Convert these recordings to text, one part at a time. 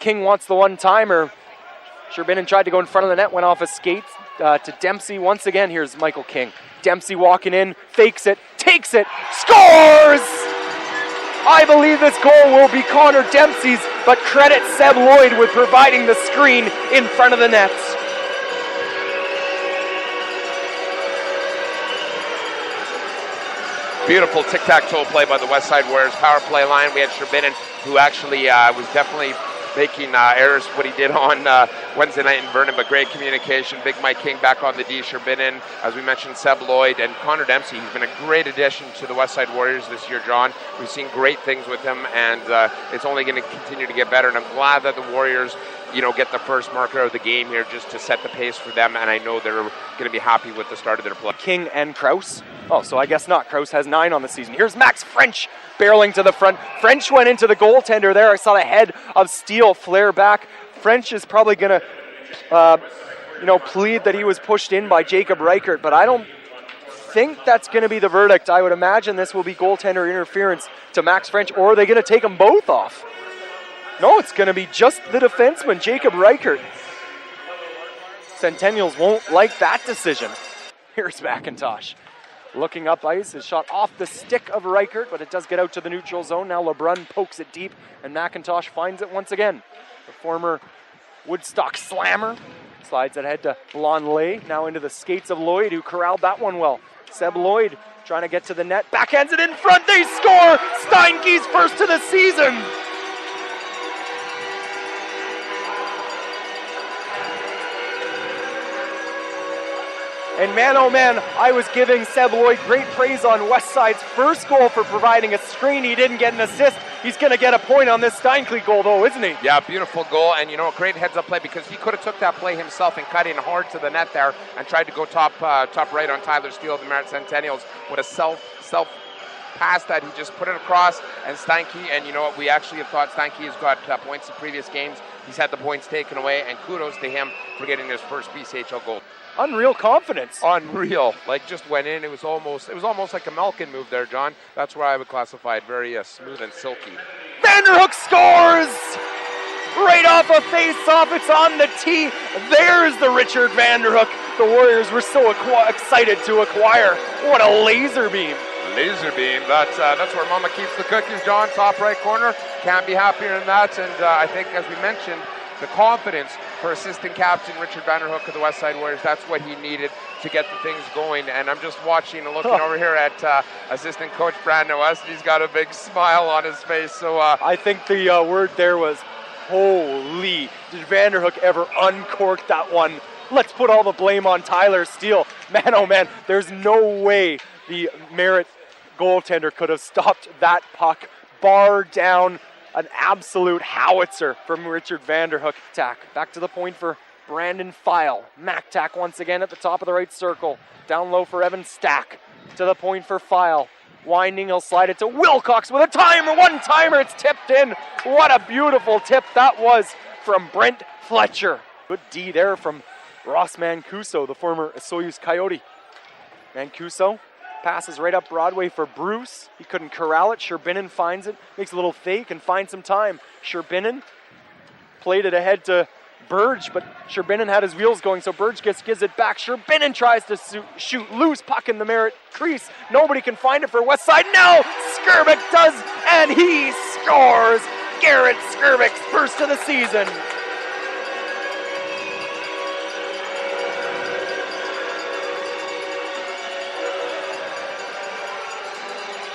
King wants the one-timer. Sherbinen tried to go in front of the net, went off his skates to Dempsey. Once again, here's Michael King. Dempsey walking in, fakes it, takes it, scores! I believe this goal will be Connor Dempsey's, but credit Seb Lloyd with providing the screen in front of the net. Beautiful tic-tac-toe play by the Westside Warriors power play line. We had Sherbinen, who actually was definitely making errors what he did on Wednesday night in Vernon, but great communication. Big Mike King back on the D. Sherbinen, as we mentioned, Seb Lloyd, and Connor Dempsey. He's been a great addition to the Westside Warriors this year, John. We've seen great things with him, and it's only going to continue to get better, and I'm glad that the Warriors get the first marker of the game here just to set the pace for them, and I know they're going to be happy with the start of their play. King and Kraus. Oh, so I guess not. Kraus has 9 on the season. Here's Max French barreling to the front. French went into the goaltender there. I saw the head of Steele flare back. French is probably going to, plead that he was pushed in by Jacob Reichert, but I don't think that's going to be the verdict. I would imagine this will be goaltender interference to Max French, or are they going to take them both off? No, it's going to be just the defenseman, Jacob Reichert. Centennials won't like that decision. Here's McIntosh. Looking up ice, his shot off the stick of Reichert, but it does get out to the neutral zone. Now LeBrun pokes it deep, and McIntosh finds it once again. The former Woodstock slammer slides it ahead to Blondelay, now into the skates of Lloyd, who corralled that one well. Seb Lloyd trying to get to the net, backhands it in front, they score! Steinke's first of the season! And man, oh man, I was giving Seb Lloyd great praise on Westside's first goal for providing a screen. He didn't get an assist. He's going to get a point on this Steinke goal, though, isn't he? Yeah, beautiful goal, and a great heads-up play, because he could have took that play himself and cut in hard to the net there and tried to go top right on Tyler Steele of the Merritt Centennials with a self pass that he just put it across, and Steinke, and you know what, we actually have thought Steinke has got points in previous games. He's had the points taken away, and kudos to him for getting his first BCHL goal. Unreal confidence. Unreal. Just went in. It was almost like a Malkin move there, John. That's where I would classify it. Very smooth and silky. Vanderhook scores! Right off a face-off. It's on the tee. There's the Richard Vanderhook. The Warriors were so excited to acquire. What a laser beam. Laser beam. That's where Mama keeps the cookies, John. Top right corner. Can't be happier than that. And I think, as we mentioned, the confidence for assistant captain Richard Vanderhook of the Westside Warriors, that's what he needed to get the things going. And I'm just watching and looking over here at assistant coach Brandon West. He's got a big smile on his face. So I think the word there was, holy, did Vanderhook ever uncork that one? Let's put all the blame on Tyler Steele. Man, oh man, there's no way the Merritt goaltender could have stopped that puck. Bar down. An absolute howitzer from Richard Vanderhook. Tack back to the point for Brandon File. Mac-Tack once again at the top of the right circle. Down low for Evan Stack. To the point for File. Winding, he'll slide it to Wilcox with a timer. One-timer, it's tipped in. What a beautiful tip that was from Brent Fletcher. Good D there from Ross Mancuso, the former Soyuz Coyote. Mancuso passes right up Broadway for Bruce. He couldn't corral it. Sherbinen finds it. Makes a little fake and finds some time. Sherbinen played it ahead to Burge, but Sherbinen had his wheels going, so Burge gives it back. Sherbinen tries to shoot loose. Puck in the Merritt crease. Nobody can find it for Westside. No! Skirvik does, and he scores! Garrett Skirvik's first of the season.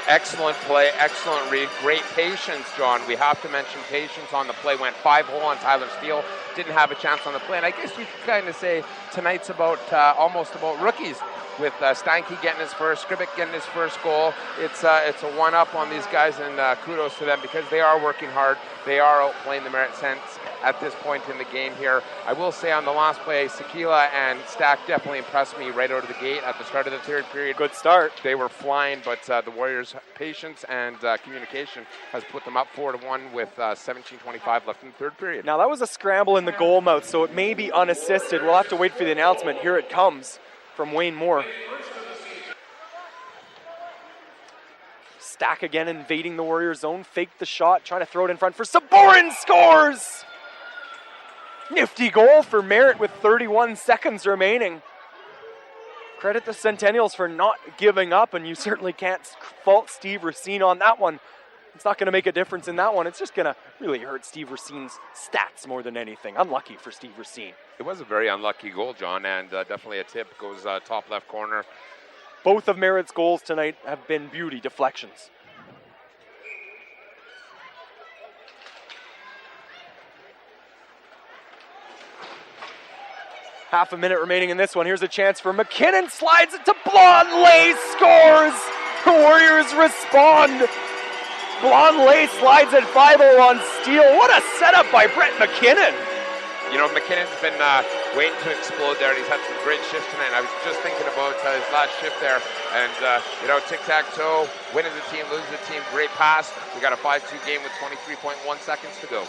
Excellent play, excellent read, great patience, John. We have to mention patience on the play. Went 5-hole on Tyler Steele, didn't have a chance on the play. And I guess you could kind of say tonight's almost about rookies, with Steinke getting his first, Skribic getting his first goal. It's a one-up on these guys, and kudos to them, because they are working hard. They are outplaying the Merritt Cents at this point in the game here. I will say on the last play, Sakila and Stack definitely impressed me right out of the gate at the start of the third period. Good start. They were flying, but the Warriors' patience and communication has put them up 4-1 with 17:25 left in the third period. Now that was a scramble in the goal mouth, so it may be unassisted. We'll have to wait for the announcement. Here it comes from Wayne Moore. Stack again invading the Warriors zone, faked the shot, trying to throw it in front for Saborin, scores! Nifty goal for Merritt with 31 seconds remaining. Credit the Centennials for not giving up, and you certainly can't fault Steve Racine on that one. It's not going to make a difference in that one. It's just going to really hurt Steve Racine's stats more than anything. Unlucky for Steve Racine. It was a very unlucky goal, John, and definitely a tip. Goes top left corner. Both of Merritt's goals tonight have been beauty deflections. Half a minute remaining in this one. Here's a chance for McKinnon. Slides it to Blondelay. Scores. The Warriors respond. Blondelay slides at 5-0 on Steele. What a setup by Brett McKinnon. You know, McKinnon's been waiting to explode there, and he's had some great shifts tonight. I was just thinking about his last shift there, and, you know, tic-tac-toe, winning the team, losing the team, great pass. We got a 5-2 game with 23.1 seconds to go.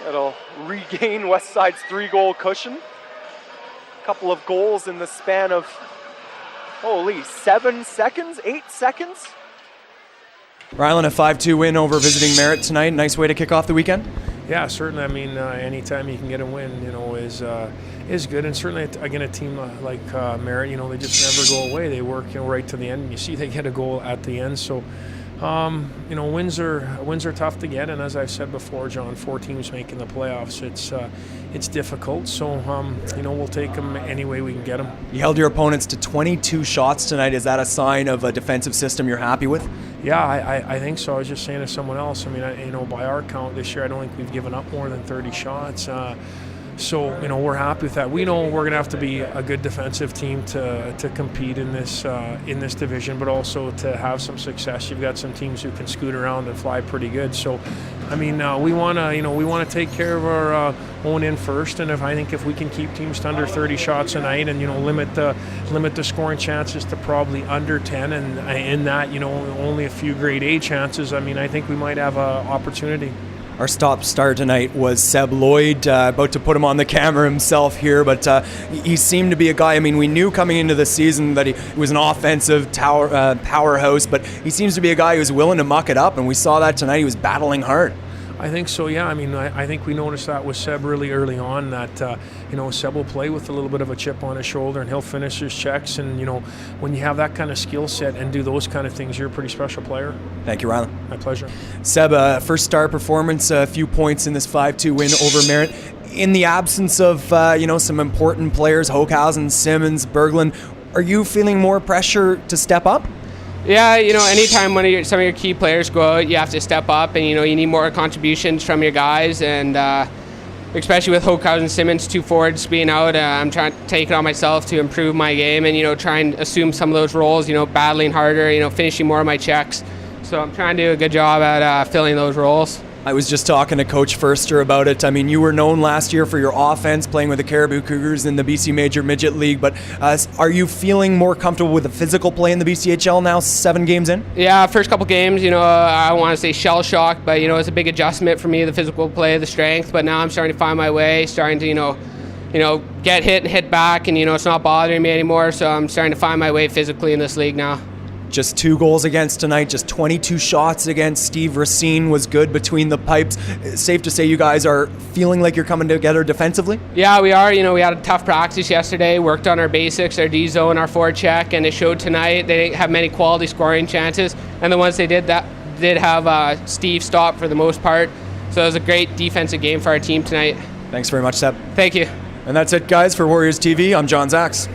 That'll regain Westside's 3-goal cushion. A couple of goals in the span of, holy, 7 seconds, 8 seconds? Rylan, a 5-2 win over visiting Merritt tonight. Nice way to kick off the weekend. Yeah, certainly. I mean, anytime you can get a win, you know, is good. And certainly, again, a team like Merritt, you know, they just never go away. They work, you know, right to the end. And you see they get a goal at the end. So, you know, wins are tough to get. And as I've said before, John, 4 teams making the playoffs, it's difficult. So, you know, we'll take them any way we can get them. You held your opponents to 22 shots tonight. Is that a sign of a defensive system you're happy with? Yeah, I think so. I was just saying to someone else, I mean, you know, by our count this year, I don't think we've given up more than 30 shots. So, you know, we're happy with that. We know we're going to have to be a good defensive team to compete in this division, but also to have some success. You've got some teams who can scoot around and fly pretty good. So, I mean, we want to take care of our own end first. And I think if we can keep teams to under 30 shots a night, and, you know, limit the scoring chances to probably under 10, and in that, you know, only a few grade A chances, I mean, I think we might have an opportunity. Our top star tonight was Seb Lloyd, about to put him on the camera himself here, but he seemed to be a guy, I mean, we knew coming into the season that he was an offensive powerhouse, but he seems to be a guy who's willing to muck it up, and we saw that tonight. He was battling hard. I think so, yeah. I mean, I think we noticed that with Seb really early on, that, you know, Seb will play with a little bit of a chip on his shoulder, and he'll finish his checks. And, you know, when you have that kind of skill set and do those kind of things, you're a pretty special player. Thank you, Rylan. My pleasure. Seb, first star performance, a few points in this 5-2 win over Merritt. In the absence of, you know, some important players, Hochhausen, Simmons, Berglund, are you feeling more pressure to step up? Yeah, you know, anytime some of your key players go out, you have to step up, and, you know, you need more contributions from your guys, and especially with Hochhausen, Simmons, 2 forwards being out, I'm trying to take it on myself to improve my game and, you know, try and assume some of those roles, you know, battling harder, you know, finishing more of my checks. So I'm trying to do a good job at filling those roles. I was just talking to Coach Furster about it. I mean, you were known last year for your offense, playing with the Caribou Cougars in the BC Major Midget League, but are you feeling more comfortable with the physical play in the BCHL now, 7 games in? Yeah, first couple games, you know, I don't want to say shell shock, but, you know, it's a big adjustment for me, the physical play, the strength, but now I'm starting to find my way, starting to, you know, get hit and hit back, and, you know, it's not bothering me anymore, so I'm starting to find my way physically in this league now. Just 2 goals against tonight, just 22 shots against. Steve Racine was good between the pipes. Safe to say you guys are feeling like you're coming together defensively? Yeah, we are. You know, we had a tough practice yesterday, worked on our basics, our D-zone, our forecheck, and it showed tonight. They didn't have many quality scoring chances, and the ones they did have Steve stop for the most part. So it was a great defensive game for our team tonight. Thanks very much, Seb. Thank you. And that's it, guys, for Warriors TV. I'm John Zacks.